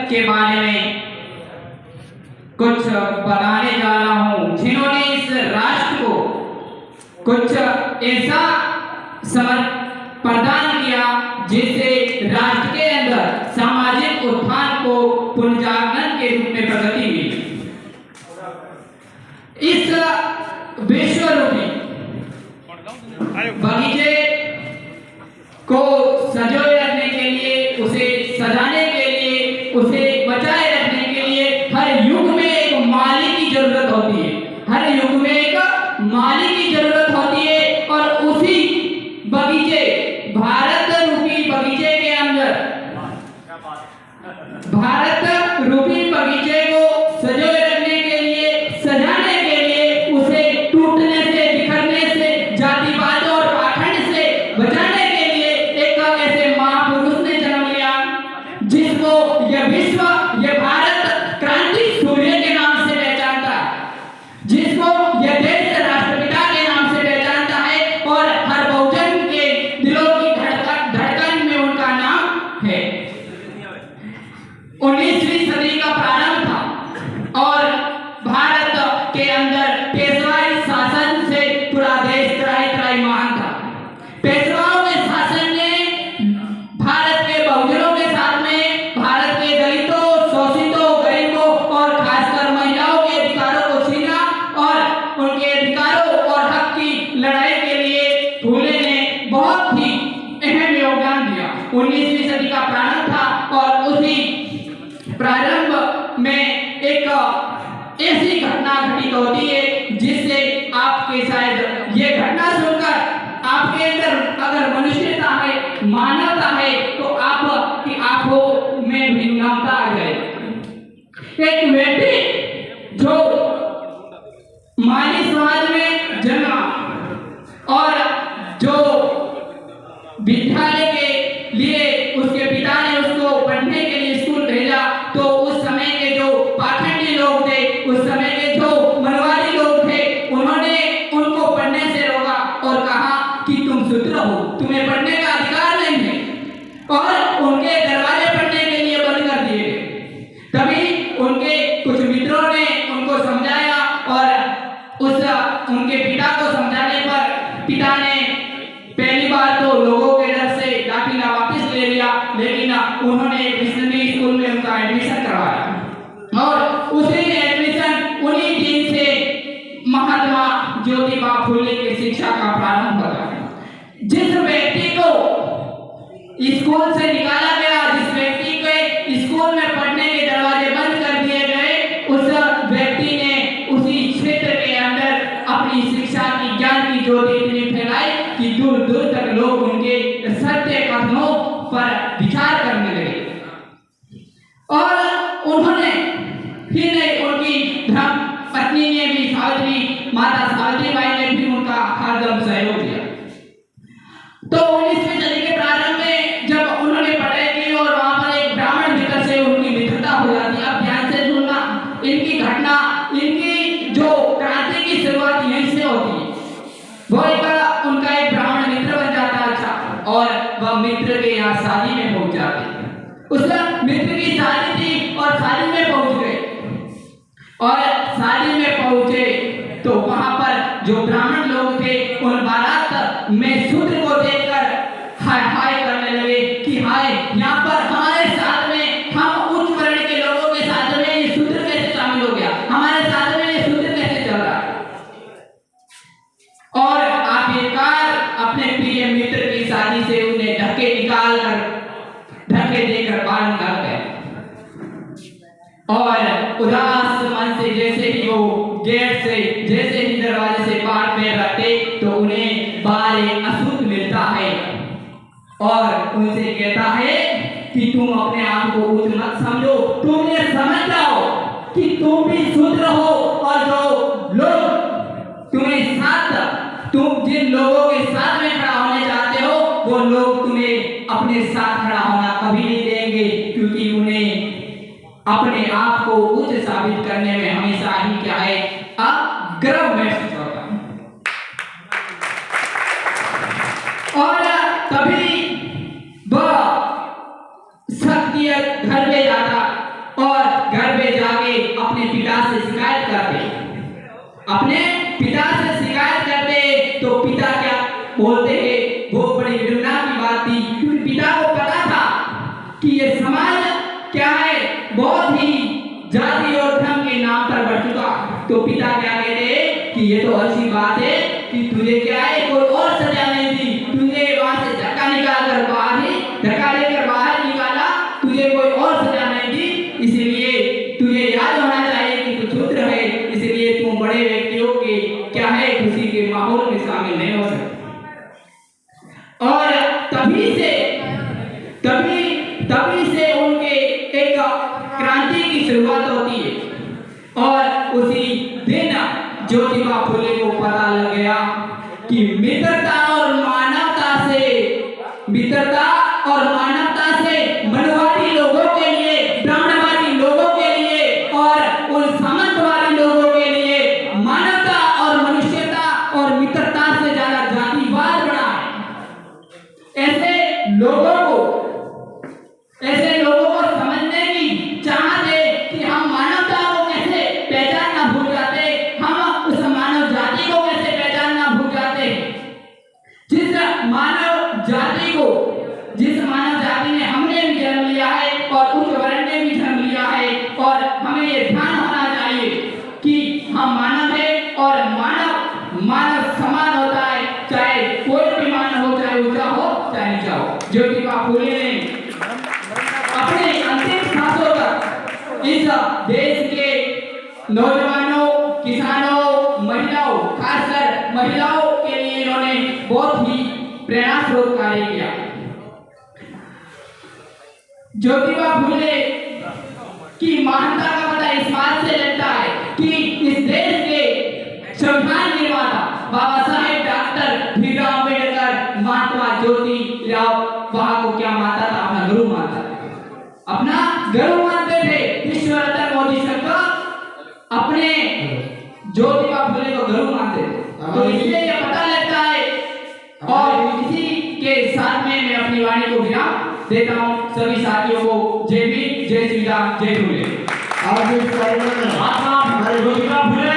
के बारे में कुछ बताने जा रहा हूं, जिन्होंने इस राष्ट्र को कुछ ऐसा समर्थ प्रदान किया जिससे राष्ट्र के अंदर सामाजिक उत्थान को पुनर्जागरण के रूप में प्रगति मिली। इस विश्वरूपी बगीचे को संजोए रखने के लिए, उसे सजाने के लिए, उसे बचाए रखने के लिए हर युग में एक माली की जरूरत होती है। हर युग में एक माली की जरूरत होती है और उसी बगीचे, भारत रूपी बगीचे के अंदर, भारत रूपी बगीचे को संजोए रखने के लिए, सजाने के लिए, उसे टूटने से, बिखरने से, जातिवाद और पाखंड से बचाने के लिए एक ऐसे महापुरुष ने जन्म लिया जिसको यह विश्व, यह भारत क्रांति सूर्य के नाम से पहचानता है, जिसको यह देश राष्ट्रपिता के नाम से पहचानता है और हर बहुजन के दिलों की धड़कन में उनका नाम है। 19वीं सदी का प्रारंभ था और भारत के अंदर पेशवाई शासन से पूरा देश त्राही महान था। पेशवाओं के शासन ने भारत के बहुजनों के साथ में भारत के दलितों, शोषितों, गरीबों और खासकर महिलाओं के अधिकारों को छीना और उनके अधिकारों और हक की लड़ाई के लिए फूले ने बहुत ही अहम योगदान दिया। 19वीं सदी का प्रारंभ था और उसी प्रारंभ में एक ऐसी घटना घटित होती है जिससे आपके शायद ये घटना सुनकर आपके अंदर अगर मनुष्यता है, मानवता है, तो आपकी आंखों में भी नमता आ जाए। एक व्यक्ति जो माली समाज में जन्मा और जो विद्यालय के लिए उसके पिता ने उसको पढ़ने के लिए स्कूल भेजा, तो उस समय के जो पाखंडी लोग थे, उस समय के जो मनवादी लोग थे, उन्होंने उनको पढ़ने से रोका और कहा कि तुम शूद्र हो, तुम्हें पढ़ने का अधिकार नहीं है, और उनके दरवाजे पढ़ने के लिए बंद कर दिए गए। तभी उनके कुछ मित्रों ने उनको समझाया और उनके पिता को समझाने पर पिता ने पहली बार तो लोगों के डर से दाखिला वापस ले लिया, लेकिन उन्होंने एक मिशनरी स्कूल में उनका एडमिशन करवाया और उसी एडमिशन उन्हीं दिन से महात्मा ज्योतिबा फुले की शिक्षा का प्रारंभ हुआ। जिस व्यक्ति को स्कूल से निकाला गया, जिस व्यक्ति के स्कूल में पढ़ने के दरवाजे बंद कर दिए गए, उस व्यक्ति ने उसी क्षेत्र के अंदर अपनी शिक्षा की, ज्ञान की ज्योति इतनी फैलाई कि दूर दूर तक लोग उनके सत्य कथनों पर विचार करने लगे और उन्होंने ही नहीं, उनकी धर्म पत्नी ने भी, सावित्री, माता सावित्रीबाई ने भी उनका हरदम सहयोग दिया। तो 19वीं सदी के प्रारंभ में जब उन्होंने पढ़ाई की और वहां पर एक ब्राह्मण मित्र से उनकी मित्रता हो जाती है। अब ध्यान से सुनना, इनकी घटना, इनकी जो क्रांति की शुरुआत यहीं से होती है। वो उनका एक ब्राह्मण मित्र बन जाता है। अच्छा, और वह मित्र के यहाँ शादी में पहुंच जाते हैं। उस मित्र की शादी थी और शादी में पहुंच गए और शादी में पहुंचे तो वहां पर जो ब्राह्मण लोग थे उन बारात में शूद्र को देखकर हाय हाय करने लगे कि हाय, यहाँ पर हमारे साथ में, हम उच्च वर्ण के लोगों के साथ में ये शूद्र कैसे शामिल हो गया, हमारे साथ में ये शूद्र कैसे चल रहा है। और आखिरकार अपने प्रिय मित्र की शादी से उन्हें धक्के देकर बाहर निकाल गए और उदास मन से जैसे ही वो गेट से, जैसे ही दरवाजे से बाहर पैर रखते तो उन्हें बाहर एक अशुद्ध मिलता है और उनसे कहता है कि तुम अपने आप को उच्च मत समझो, तुम ये समझ जाओ कि तुम भी शूद्र हो और जो लोग तुम्हें साथ, तुम जिन लोगों के साथ में खड़ा होने चाहते हो वो लोग तुम्हें अपने साथ खड़ा होना कभी नहीं देंगे, क्योंकि उन्हें अपने आप को उच्च साबित करने में हमेशा ही क्या है, गर्व महसूस होता है। और तभी वह सत्य घर में जाता अपने पिता से शिकायत करते तो पिता क्या बोलते हैं, वो बड़ी घृणा की बात थी, क्योंकि पिता को पता था कि ये समाज क्या है, बहुत ही जाति और धर्म के नाम पर बढ़ चुका। तो पिता क्या कहते कि ये तो अच्छी बात है कि तुझे क्या है, कोई और सजा नहीं दी, तुझे वहां से धक्का निकाल कर बाहर ही धक्का लेकर बाहर निकाला, तुझे कोई और सजा नहीं दी, इसलिए तुझे याद होना चाहिए कि तू शूद्र है, इसलिए तू बड़े व्यक्तियों के क्या है खुशी के माहौल में शामिल नहीं हो सकता। और तभी से उनके एक क्रांति की शुरुआत होती है। और उसी दिन ज्योतिबा फुले को पता लग गया कि मित्रता और मानवता से मनवाड़ी लोगों के लिए, ब्राह्मणवादी लोगों के लिए और उन सामंतवादी लोगों के लिए मानवता और मनुष्यता और मित्रता से ज्यादा जातिवाद बड़ा है। ऐसे लोगों को समझने की चाहत है कि हम मानवता को कैसे पहचानना भूल जाते, हम उस मानव जाति को कैसे पहचानना भूल जाते, जिस मानव जाति ने हमने भी जन्म लिया है और उच्च वर्ण ने भी जन्म लिया है। और हमें ये ध्यान होना चाहिए कि हम मानव है और मानव समान होता है, चाहे कोई भी मानव हो, चाहे ऊंचा हो चाहे नीचा हो। ज्योतिबा फुले ने अपने अंतिम सांसों तक इस देश के नौजवानों, किसानों, महिलाओं, खासकर महिलाओं के लिए इन्होंने बहुत ही प्रेरणा स्रोत कार्य किया। ज्योतिबा फुले की महानता का पता इस बात से लगता है कि इस देश के संविधान निर्माता बाबा साहेब डॉक्टर भीमराव अम्बेडकर महात्मा ज्योतिराव वहा को क्या मानता था, अपना गुरु मानता था, अपना गुरु मानते थे। विश्व रत्न मोदी सरकार अपने ज्योतिबा फुले को गुरु मानते थे। तो इससे यह पता लगता है। और इसी के साथ में मैं अपनी वाणी को विराम देता हूँ। सभी साथियों को जय भीम, जय श्री राम, जय फुले। आज इस कार्यक्रम में महात्मा ज्योतिबा फुले